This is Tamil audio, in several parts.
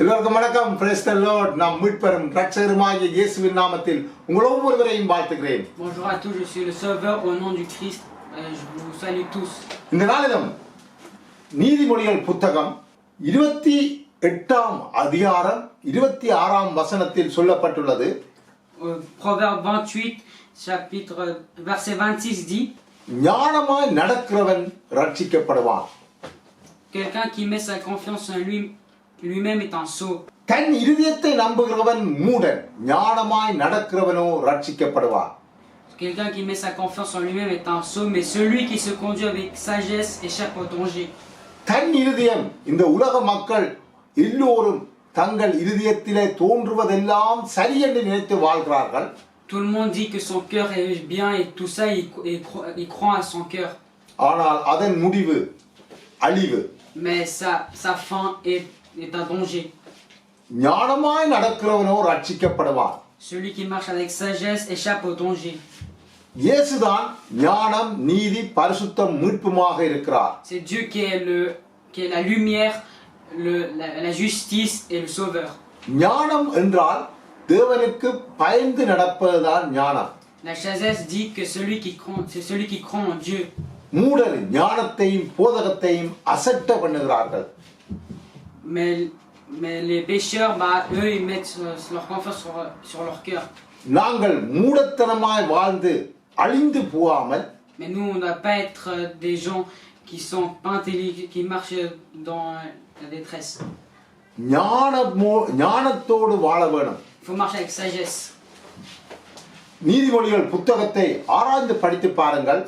எல்லோருக்கும் வணக்கம். Praise the Lord. நாம் மீட்பரும் இரட்சகருமாகிய இயேசுவின் நாமத்தில் உங்கள் ஒவ்வொருவரையும் வாழ்த்துகிறேன். Bonjour à tous, je suis le Sauveur au nom du Christ. Je vous salue tous. இந்த நாளிலும் நீதிமொழிகள் புத்தகம் 28ஆம் அதிகாரம் 26ஆம் வசனத்தில் சொல்லப்பட்டுள்ளது. Proverbe 28, chapitre verset 26 dit: ஞானமாய் நடக்கிறவன் ரட்சிக்கப்படுவான். Quelqu'un qui met sa confiance en lui-même est un sot. தன் இருதயத்தை நம்புகிறவன் மூடன், ஞானமாய் நடக்கிறவனோ ரட்சிக்கப்படுவான். Quelqu'un qui met sa confiance en lui-même est un sot, mais celui qui se conduit avec sagesse échappe au danger. தன் இருதயம், இந்த உலக மக்கள் எல்லோரும் தங்கள் இருதயத்திலே தோன்றுவதெல்லாம் சரி என்று நினைத்து வாழ்கிறார்கள். Tout le monde dit que son cœur est bien et tout ça, il croit à son cœur. ஆனால் அதன் முடிவு அழிவு. Mais sa fin est un danger. ஞானமாய் நடக்கிறவனோ ரட்சிக்கப்படுவான். Celui qui marche avec sagesse échappe au danger. இயேசுதான் ஞானம், நீதி, பரிசுத்தம், மீட்புமாக இருக்கிறார். C'est Dieu qui est la lumière, la justice et le sauveur. ஞானம் என்றால் தேவனுக்கு பயந்து நடப்பதுதான் ஞானம். La sagesse dit que c'est celui qui croit en Dieu. மூடர் ஞானத்தையும் போதகத்தையும் அசட்ட பண்ணுகிறார்கள். Mais les pécheurs, eux, ils mettent leur confiance sur leur cœur. நாங்கள் மூடத்தனமாய் வாழ்ந்து அழிந்து போகாமல், Mais nous, on ne doit pas être des gens qui sont pas intelligents, qui marchent dans la détresse. ஞானத்தோடு வாழ வேணும். Il faut marcher avec sagesse. நீதிமொழிகள் புத்தகத்தை ஆராய்ந்து படித்து பாருங்கள்.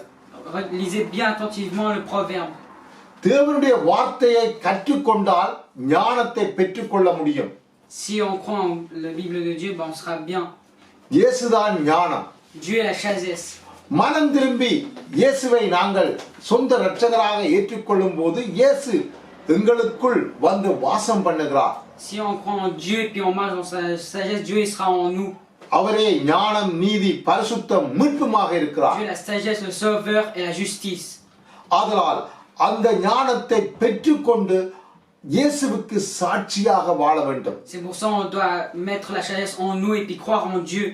Lisez bien attentivement le proverbe. தேவனுடைய வார்த்தையை கற்றுக்கொண்டால் ஞானத்தை பெற்றுக்கொள்ள முடியும். Si on croit en la Bible de Dieu, on sera bien. இயேசுதான் ஞானம். Dieu est la sagesse. மனம் திரும்பி இயேசுவை நாங்கள் சொந்த இரட்சகராக ஏற்றுக்கொள்ளும் போது இயேசு எங்களுக்குள் வந்து வாசம் பண்ணுகிறார். Si on croit en Dieu et puis on marche dans sa sagesse, Dieu il sera en nous. அவரே ஞானம், நீதி, பரிசுத்தம், மீட்புமாக இருக்கிறார். Dieu est la sagesse, le sauveur et la justice. ஆதலால் அந்த ஞானத்தை பெற்றுக்கொண்டு இயேசுவுக்கு சாட்சியாக வாழ வேண்டும். C'est pour ça qu'on doit mettre la sagesse en nous et puis croire en Dieu.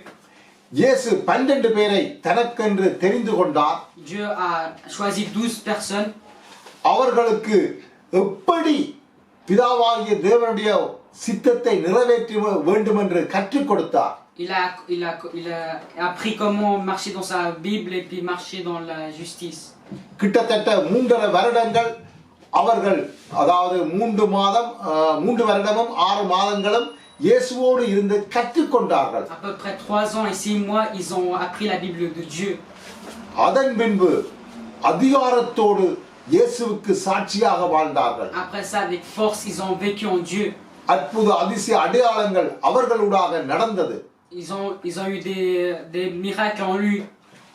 இயேசு 12 பேரை தனக்கென்று தெரிந்து கொண்டார். Dieu a choisi 12 personnes. அவர்களுக்கு எப்படி பிதாவாகிய தேவனுடைய சித்தத்தை நிறைவேற்ற வேண்டும் என்று கற்றுக் கொடுத்தார். Il a appris comment marcher dans sa Bible et puis marcher dans la justice. கிட்டத்தட்ட 3.5 வருடங்கள் அவர்கள், அதாவது 3 வருடமும் 6 மாதங்களும் இயேசுவோடு இருந்து கற்றுக்கொண்டார்கள். À peu près 3 ans et 6 mois, ils ont appris la Bible de Dieu. அதன் பின்பு அதிகாரத்தோடு இயேசுவுக்கு சாட்சியாக வாழ்ந்தார்கள். Après ça, avec force, ils ont vécu en Dieu. அற்புத அதிசய அடையாளங்கள் அவர்களூடாக நடந்தது. Ils ont eu des miracles en lui.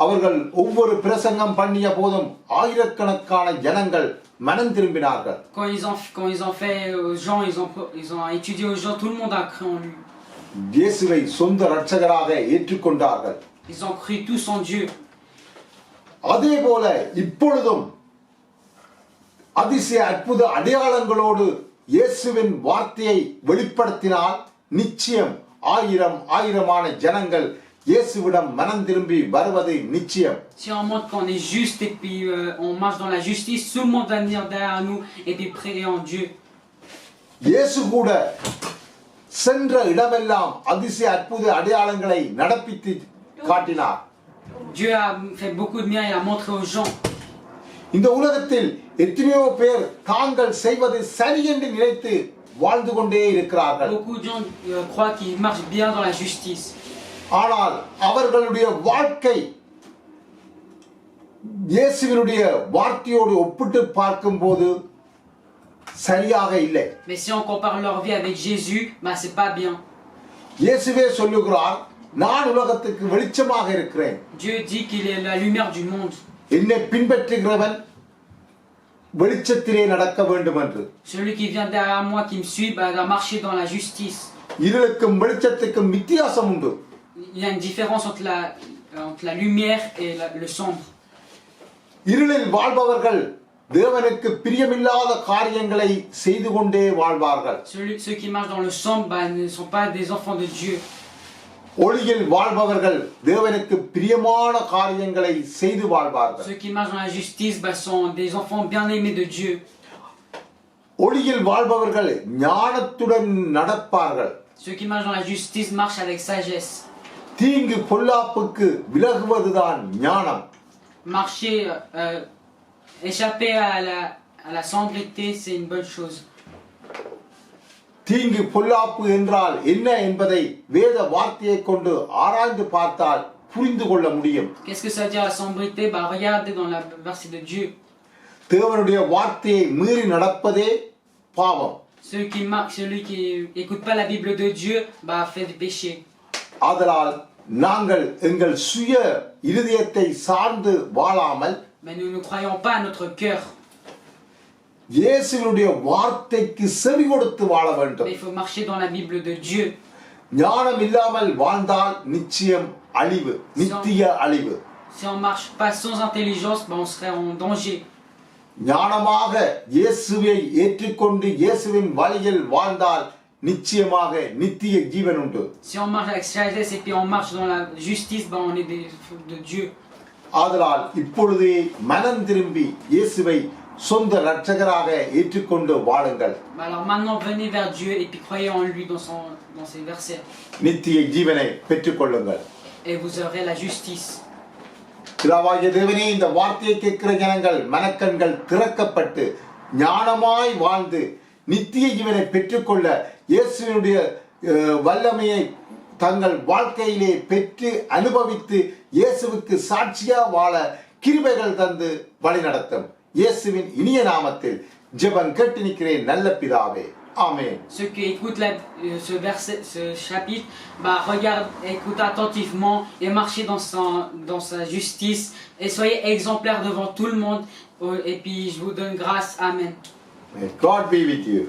அவர்கள் ஒவ்வொரு பிரசங்கம் பண்ணிய போதும் ஆயிரக்கணக்கான ஜனங்கள் மனம் திரும்பினார்கள். Quand ils ont fait aux gens, ils ont étudié aux gens, tout le monde a cru en lui. இயேசுவை சொந்த இரட்சகராக ஏற்றுக்கொண்டார்கள். Ils ont cru tous en Dieu. அதே போல இப்பொழுதும் அதிசய அற்புத அடையாளங்களோடு இயேசுவின் வார்த்தையை வெளிப்படுத்தினால் நிச்சயம் ஆயிரமான ஜனங்கள் இயேசுவிடம் மனம் திரும்பி வருவது நிச்சயம். Si on montre qu'on est juste et puis on marche dans la justice, tout le monde va venir derrière nous et puis prier en Dieu. இயேசு கூட சென்ற இடமெல்லாம் அதிசய அற்புத அடையாளங்களை நடப்பித்து காட்டினார். Dieu a fait beaucoup de miracles, il a montré aux gens. இந்த உலகத்தில் எத்தனையோ பேர் தாங்கள் செய்வது சரி என்று நினைத்து வாழ்ந்து கொண்டே இருக்கிறார்கள். Beaucoup de gens croient qu'ils marchent bien dans la justice. ஆனால் அவர்களுடைய வாழ்க்கை இயேசுவினுடைய வார்த்தையோடு ஒப்பிட்டு பார்க்கும்போது சரியாக இல்லை. Mais si on compare leur vie avec Jésus, c'est pas bien. இயேசுவே சொல்லுகிறார், நான் உலகத்துக்கு வெளிச்சமாக இருக்கிறேன். Dieu dit qu'il est la lumière du monde. என்னை பின்பற்றுகிறவன் வெளிச்சத்திலே நடக்க வேண்டும் என்று. Celui qui vient derrière moi, qui me suit, doit marcher dans la justice. இருளுக்கும் வெளிச்சத்துக்கும் வித்தியாசம் உண்டு. Il y a une différence entre la lumière et le sombre. இருளில் வாழ்பவர்கள் தேவனுக்கு பிரியமில்லாத காரியங்களை செய்து கொண்டே வாழ்வார்கள். Ceux qui marchent dans le sombre ne sont pas des enfants de Dieu. ஒளியில் வாழ்பவர்கள் தேவனுக்கு பிரியமான காரியங்களை செய்து வாழ்வார்கள். Ceux qui marchent dans la justice sont des enfants bien-aimés de Dieu. ஒளியில் வாழ்பவர்கள் ஞானத்துடன் நடப்பார்கள். Ceux qui marchent dans la justice marchent avec sagesse. தீங்கு பொல்லாப்புக்கு விலகுவதுதான் ஞானம். Marcher, échapper à la sombreté, c'est une bonne chose. தீங்கு பொல்லாப்பு என்றால் என்ன என்பதை வேத வார்த்தையை கொண்டு ஆராய்ந்து பார்த்தால் புரிந்து கொள்ள முடியும். Qu'est-ce que ça veut dire la sombreté? Regardez dans la verset de Dieu. தேவனுடைய வார்த்தையை மீறி நடப்பதே பாவம். Celui qui écoute pas la Bible de Dieu fait du péché. ஆதலால் நாங்கள் எங்கள் சுய இருதயத்தை சார்ந்து வாழாமல் Mais nous ne croyons pas à notre cœur. இயேசுவினுடைய வார்த்தைக்கு செவி கொடுத்து வாழ வேண்டும். Mais il faut marcher dans la Bible de Dieu. ஞானம் இல்லாமல் வாழ்ந்தால் நிச்சயம் அழிவு, நித்திய அழிவு. Si on marche pas sans intelligence, on serait en danger. ஞானமாக இயேசுவை ஏற்றுக்கொண்டு இயேசுவின் வழியில் வாழ்ந்தால் நிச்சயமாக நித்திய ஜீவன் உண்டு. Si on marche avec sagesse et puis on marche dans la justice, on est des de Dieu. ஆதலால் இப்பொழுதே மனம் திரும்பி இயேசுவை சொந்த இரட்சகராக ஏற்றுக்கொண்டு வாழுங்கள். Alors maintenant venez vers Dieu et puis croyez en lui dans ses versets. நித்திய ஜீவனை பெற்றுக்கொள்ளுங்கள். Et vous aurez la justice. பிதாவாகிய தேவனே, இந்த வார்த்தையை கேட்கிற ஜனங்கள் மனக்கண்கள் திறக்கப்பட்டு ஞானமாய் வாழ்ந்து நித்திய ஜீவனை பெற்றுக்கொள்ள இயேசுவினுடைய வல்லமையை தங்கள் வாழ்க்கையிலே பெற்று அனுபவித்து இயேசுவுக்கு சாட்சியா வாழ கிருபைகள் தந்து வழிநடத்தும். இயேசுவின் இனிய நாமத்தில் ஜெபம் கேட்டு நிற்கிறேன் நல்ல பிதாவே. Amen. Ceux qui écoutent ce verset, ce chapitre, écoutez attentivement et marchez dans sa justice et soyez exemplaires devant tout le monde. Et puis je vous donne grâce. Amen. May God be with you.